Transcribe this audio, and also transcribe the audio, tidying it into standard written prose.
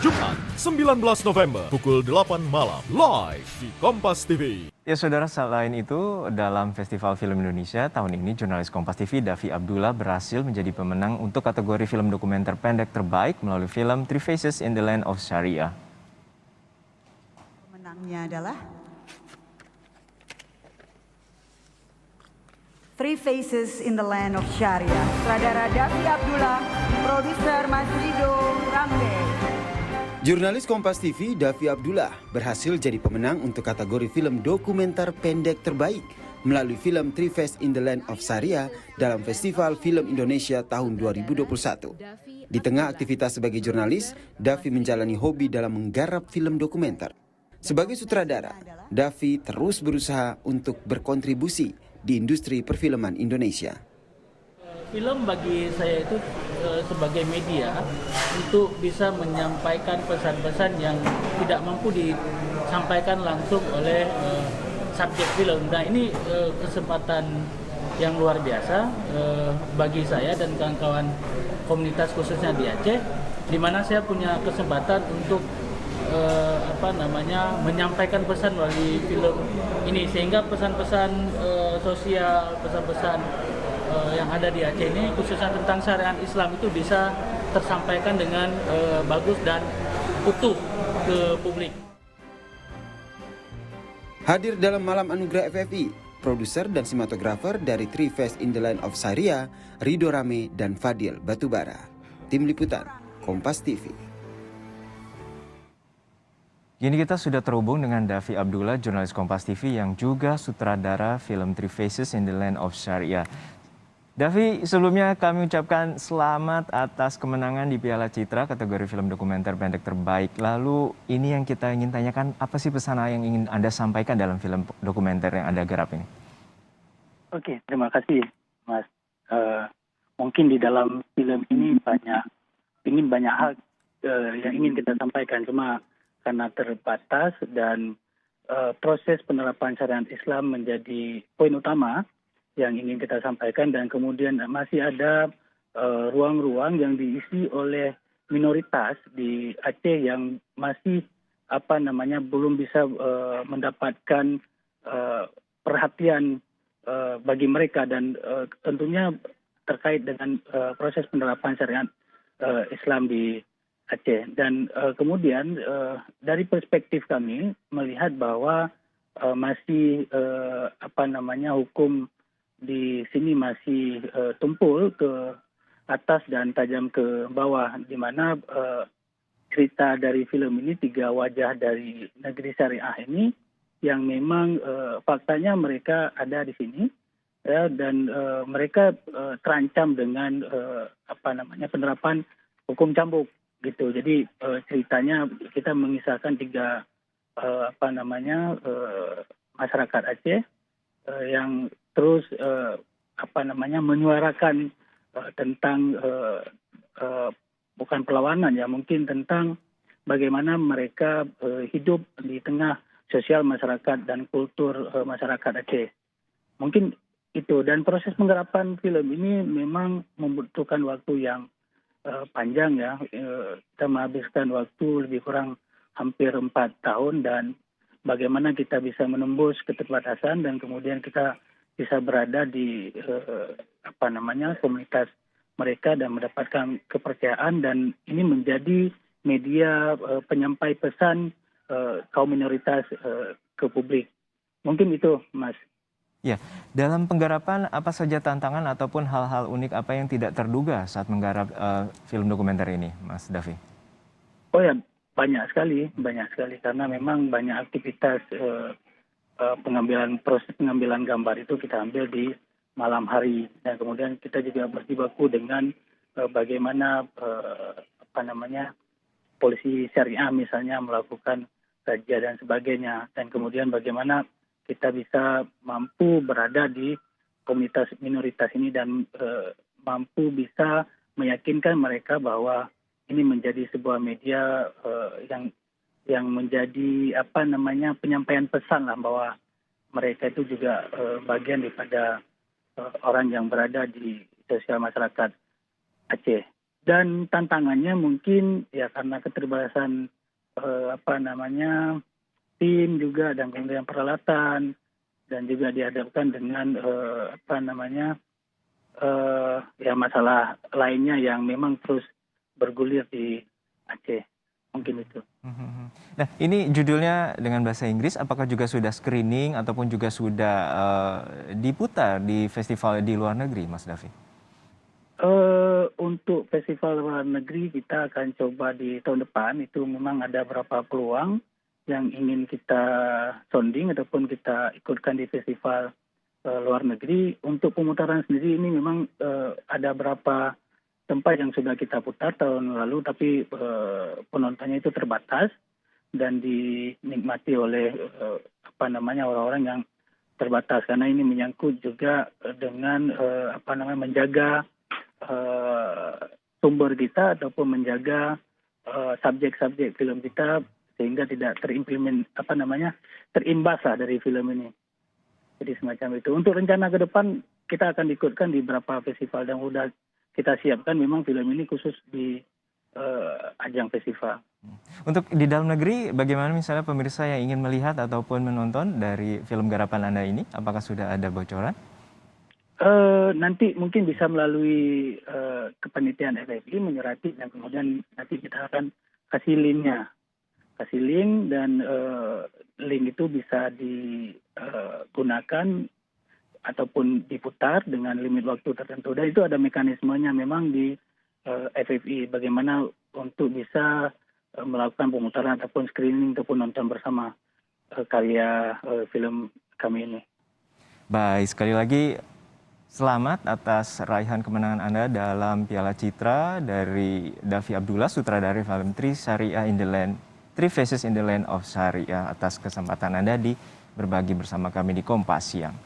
Jumat 19 November pukul 8 malam live di Kompas TV. Ya saudara, selain itu dalam Festival Film Indonesia tahun ini jurnalis Kompas TV Davi Abdullah berhasil menjadi pemenang untuk kategori film dokumenter pendek terbaik melalui film Three Faces in the Land of Sharia. Pemenangnya adalah Three Faces in the Land of Sharia. Sutradara Davi Abdullah, produser Mas Rido Rambe. Jurnalis Kompas TV Davi Abdullah berhasil jadi pemenang untuk kategori film dokumenter pendek terbaik melalui film Three Faces in the Land of Sharia dalam Festival Film Indonesia tahun 2021. Di tengah aktivitas sebagai jurnalis, Davi menjalani hobi dalam menggarap film dokumenter. Sebagai sutradara, Davi terus berusaha untuk berkontribusi di industri perfilman Indonesia. Film bagi saya itu sebagai media untuk bisa menyampaikan pesan-pesan yang tidak mampu disampaikan langsung oleh subjek film. Nah, ini kesempatan yang luar biasa bagi saya dan kawan-kawan komunitas khususnya di Aceh, di mana saya punya kesempatan untuk menyampaikan pesan melalui film ini, sehingga pesan-pesan sosial, pesan-pesan yang ada di Aceh ini khususnya tentang syariat Islam itu bisa tersampaikan dengan bagus dan utuh ke publik. Hadir dalam malam anugerah FFI, produser dan sinematografer dari Three Faces in the Land of Sharia, Rido Rame dan Fadil Batubara. Tim Liputan, Kompas TV. Kini kita sudah terhubung dengan Davi Abdullah, jurnalis Kompas TV yang juga sutradara film Three Faces in the Land of Sharia. Davi, sebelumnya kami ucapkan selamat atas kemenangan di Piala Citra kategori film dokumenter pendek terbaik. Lalu ini yang kita ingin tanyakan, apa sih pesan yang ingin Anda sampaikan dalam film dokumenter yang Anda garap ini? Oke, terima kasih Mas. Mungkin di dalam film ini banyak hal yang ingin kita sampaikan, cuma karena terbatas dan proses penerapan syariat Islam menjadi poin utama yang ingin kita sampaikan, dan kemudian masih ada ruang-ruang yang diisi oleh minoritas di Aceh yang masih belum bisa mendapatkan perhatian bagi mereka, dan tentunya terkait dengan proses penerapan syariat Islam di Aceh. Dan kemudian dari perspektif kami melihat bahwa masih hukum di sini masih tumpul ke atas dan tajam ke bawah, di mana cerita dari film ini 3 wajah dari negeri syariah ini yang memang faktanya mereka ada di sini ya, dan mereka terancam dengan penerapan hukum cambuk gitu. Jadi ceritanya kita mengisahkan 3 masyarakat Aceh yang terus menyuarakan tentang bukan perlawanan ya, mungkin tentang bagaimana mereka hidup di tengah sosial masyarakat dan kultur masyarakat Aceh. Mungkin itu, dan proses penggarapan film ini memang membutuhkan waktu yang panjang ya. Kita menghabiskan waktu lebih kurang hampir 4 tahun, dan bagaimana kita bisa menembus keterbatasan dan kemudian kita bisa berada di komunitas mereka dan mendapatkan kepercayaan, dan ini menjadi media penyampai pesan kaum minoritas ke publik. Mungkin itu, Mas. Ya, dalam penggarapan apa saja tantangan ataupun hal-hal unik apa yang tidak terduga saat menggarap film dokumenter ini, Mas Davi? Oh ya, banyak sekali karena memang banyak aktivitas proses pengambilan gambar itu kita ambil di malam hari, dan kemudian kita juga berjibaku dengan bagaimana polisi syariah misalnya melakukan razia dan sebagainya, dan kemudian bagaimana kita bisa mampu berada di komunitas minoritas ini dan mampu bisa meyakinkan mereka bahwa ini menjadi sebuah media yang menjadi penyampaian pesan lah, bahwa mereka itu juga bagian daripada orang yang berada di sosial masyarakat Aceh. Dan tantangannya mungkin ya karena keterbatasan tim juga dan kemudian peralatan, dan juga dihadapkan dengan ya masalah lainnya yang memang terus bergulir di Aceh. Mungkin itu. Nah, ini judulnya dengan bahasa Inggris, apakah juga sudah screening ataupun juga sudah diputar di festival di luar negeri, Mas Davi? Untuk festival luar negeri kita akan coba di tahun depan. Itu memang ada beberapa peluang yang ingin kita sounding ataupun kita ikutkan di festival luar negeri. Untuk pemutaran sendiri ini memang ada beberapa tempat yang sudah kita putar tahun lalu, tapi penontonnya itu terbatas dan dinikmati oleh orang-orang yang terbatas, karena ini menyangkut juga dengan menjaga sumber kita ataupun menjaga subjek-subjek film kita sehingga tidak terimbas lah dari film ini. Jadi semacam itu. Untuk rencana ke depan kita akan ikutkan di beberapa festival dan sudah kita siapkan memang film ini khusus di ajang festival. Untuk di dalam negeri, bagaimana misalnya pemirsa yang ingin melihat ataupun menonton dari film garapan Anda ini? Apakah sudah ada bocoran? Nanti mungkin bisa melalui kepanitiaan FFI menyurati dan kemudian nanti kita akan kasih linknya. Kasih link dan link itu bisa digunakan ataupun diputar dengan limit waktu tertentu. Dan itu ada mekanismenya memang di FFI bagaimana untuk bisa melakukan pemutaran ataupun screening ataupun nonton bersama karya film kami ini. Baik, sekali lagi selamat atas raihan kemenangan Anda dalam Piala Citra dari Davi Abdullah, sutradara film Three Faces in the Land of Syariah, atas kesempatan Anda di berbagi bersama kami di Kompas Siang.